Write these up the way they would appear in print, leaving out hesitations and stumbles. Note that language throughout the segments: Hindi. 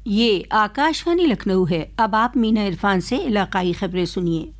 ये आकाशवाणी लखनऊ है। अब आप मीना इरफान से इलाकाई खबरें सुनिए।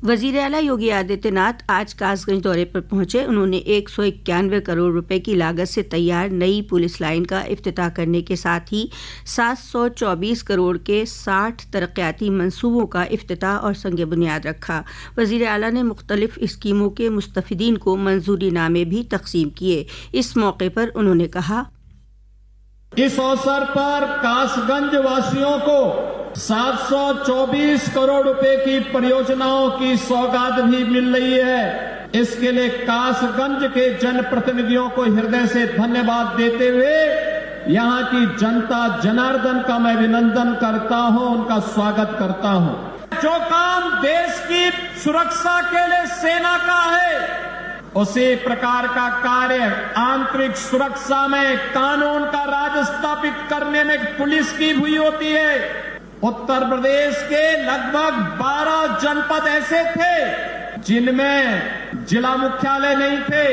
वजीर आला योगी आदित्यनाथ आज कासगंज दौरे पर पहुंचे। उन्होंने 191 करोड़ रुपए की लागत से तैयार नई पुलिस लाइन का इफ्तिताह करने के साथ ही 724 करोड़ के 60 तरक्याती मंसूबों का इफ्तिताह और संग बुनियाद रखा। वजीर आला ने मुख्तलिफ स्कीमों के मुस्तफिदीन को मंजूरी नामे भी तकसीम किए। इस मौके पर उन्होंने कहा, इस अवसर पर कासगंज वासियों को 724 करोड़ रुपए की परियोजनाओं की सौगात भी मिल रही है। इसके लिए कासगंज के जनप्रतिनिधियों को हृदय से धन्यवाद देते हुए यहां की जनता जनार्दन का मैं अभिनंदन करता हूं, उनका स्वागत करता हूं। जो काम देश की सुरक्षा के लिए सेना का है, उसी प्रकार का कार्य आंतरिक सुरक्षा में कानून का राज स्थापित करने में पुलिस की हुई होती है। उत्तर प्रदेश के लगभग 12 जनपद ऐसे थे जिनमें जिला मुख्यालय नहीं थे,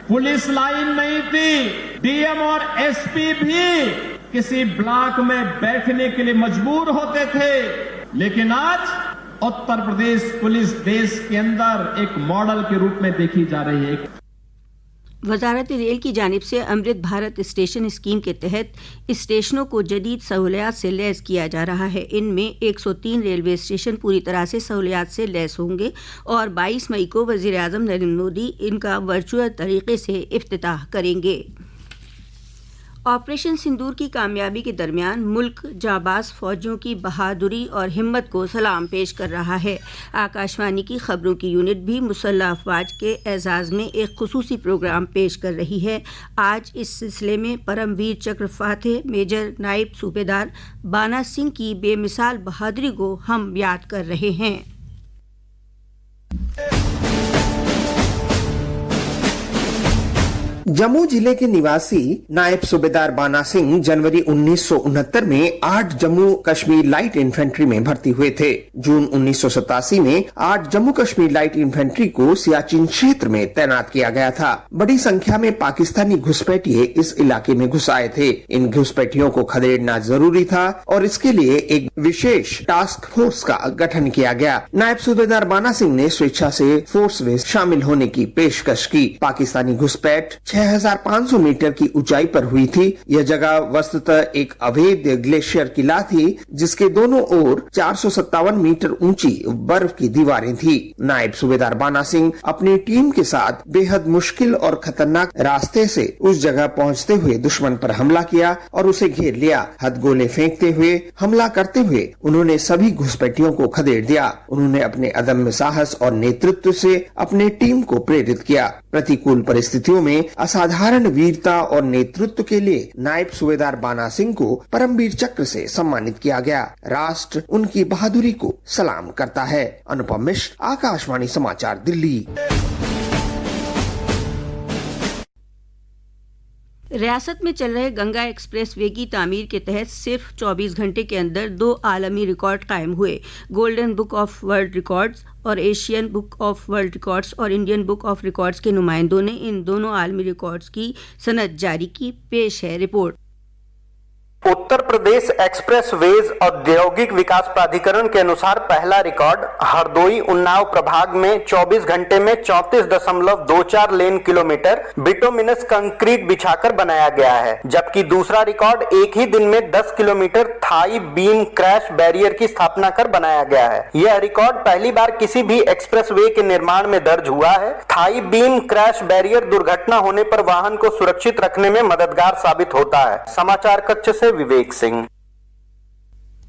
पुलिस लाइन नहीं थी, डीएम और एसपी भी किसी ब्लॉक में बैठने के लिए मजबूर होते थे। लेकिन आज उत्तर प्रदेश पुलिस देश के अंदर एक मॉडल के रूप में देखी जा रही है। वजारत रेल की जानिब से अमृत भारत स्टेशन स्कीम के तहत स्टेशनों को जदीद सहूलियात से लैस किया जा रहा है। इनमें 103 रेलवे स्टेशन पूरी तरह से सहूलियात से लैस होंगे और 22 मई को वज़ीर आज़म नरेंद्र मोदी इनका वर्चुअल तरीके से इफ्तिताह करेंगे। ऑपरेशन सिंदूर की कामयाबी के दरमियान मुल्क जाबाज फौजियों की बहादुरी और हिम्मत को सलाम पेश कर रहा है। आकाशवाणी की खबरों की यूनिट भी मुसल्लह अफवाज के एजाज़ में एक खुसूसी प्रोग्राम पेश कर रही है। आज इस सिलसिले में परमवीर चक्र फातेह मेजर नायब सूबेदार बाना सिंह की बेमिसाल बहादुरी को हम याद कर रहे हैं। जम्मू जिले के निवासी नायब सूबेदार बाना सिंह जनवरी 1969 में 8 जम्मू कश्मीर लाइट इन्फेंट्री में भर्ती हुए थे। जून 1987 में 8 जम्मू कश्मीर लाइट इन्फेंट्री को सियाचिन क्षेत्र में तैनात किया गया था। बड़ी संख्या में पाकिस्तानी घुसपैठिए इस इलाके में घुस आए थे। इन घुसपैठियों को खदेड़ना जरूरी था और इसके लिए एक विशेष टास्क फोर्स का गठन किया गया। नायब सूबेदार बाना सिंह ने स्वेच्छा से फोर्स में शामिल होने की पेशकश की। पाकिस्तानी घुसपैठ 6500 मीटर की ऊंचाई पर हुई थी। यह जगह वस्तुतः एक अवैध ग्लेशियर किला थी जिसके दोनों ओर 457 मीटर ऊंची बर्फ की दीवारें थी। नायब सूबेदार बाना सिंह अपनी टीम के साथ बेहद मुश्किल और खतरनाक रास्ते से उस जगह पहुंचते हुए दुश्मन पर हमला किया और उसे घेर लिया। हथगोले फेंकते हुए हमला करते हुए उन्होंने सभी घुसपैठियों को खदेड़ दिया। उन्होंने अपने अदम्य साहस और नेतृत्व से अपने टीम को प्रेरित किया। प्रतिकूल परिस्थितियों में असाधारण वीरता और नेतृत्व के लिए नायब सूबेदार बाना सिंह को परमवीर चक्र से सम्मानित किया गया। राष्ट्र उनकी बहादुरी को सलाम करता है। अनुपम मिश्र, आकाशवाणी समाचार, दिल्ली। रियासत में चल रहे गंगा एक्सप्रेस वे की तामीर के तहत सिर्फ 24 घंटे के अंदर 2 आलमी रिकॉर्ड कायम हुए। Golden book of world records और Asian book of world records और इंडियन बुक ऑफ रिकॉर्ड्स के नुमाइंदों ने इन दोनों आलमी रिकॉर्ड्स की सनद जारी की। पेश है report. Uttar Pradesh express veg औद्योगिक विकास प्राधिकरण के अनुसार पहला रिकॉर्ड हरदोई उन्नाव प्रभाग में 24 घंटे में 34.24 लेन किलोमीटर बिटुमिनस कंक्रीट बिछाकर बनाया गया है, जबकि दूसरा रिकॉर्ड एक ही दिन में 10 kilometre thrie beam crash barrier की स्थापना कर बनाया गया है। यह रिकॉर्ड पहली बार किसी भी एक्सप्रेस वे के निर्माण में दर्ज हुआ है। थाई बीम क्रैश बैरियर दुर्घटना होने पर वाहन को सुरक्षित रखने में मददगार साबित होता है। समाचार कक्ष से विवेक सिंह।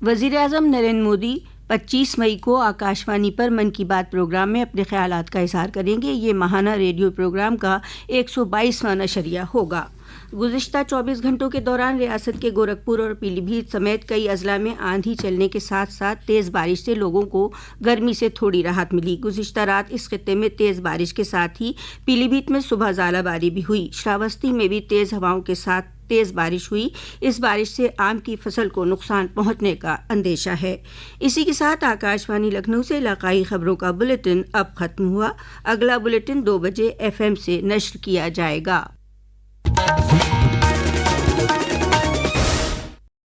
वजीर आज़म नरेंद्र मोदी 25 मई को आकाशवाणी पर मन की बात प्रोग्राम में अपने ख्यालात का इज़हार करेंगे। ये माहाना रेडियो प्रोग्राम का 122वां नशरिया होगा। गुज़िश्ता 24 घंटों के दौरान रियासत के गोरखपुर और पीलीभीत समेत कई अजला में आंधी चलने के साथ साथ तेज़ बारिश से लोगों को गर्मी से थोड़ी राहत मिली। गुज़िश्ता रात इस खित्ते में तेज़ बारिश के साथ ही पीलीभीत में सुबह ज़ालाबारी भी हुई। श्रावस्ती में भी तेज़ हवाओं के साथ तेज बारिश हुई। इस बारिश से आम की फसल को नुकसान पहुंचने का अंदेशा है। इसी के साथ आकाशवाणी लखनऊ से इलाकाई खबरों का बुलेटिन अब खत्म हुआ। अगला बुलेटिन 2 बजे FM से नश्र किया जाएगा।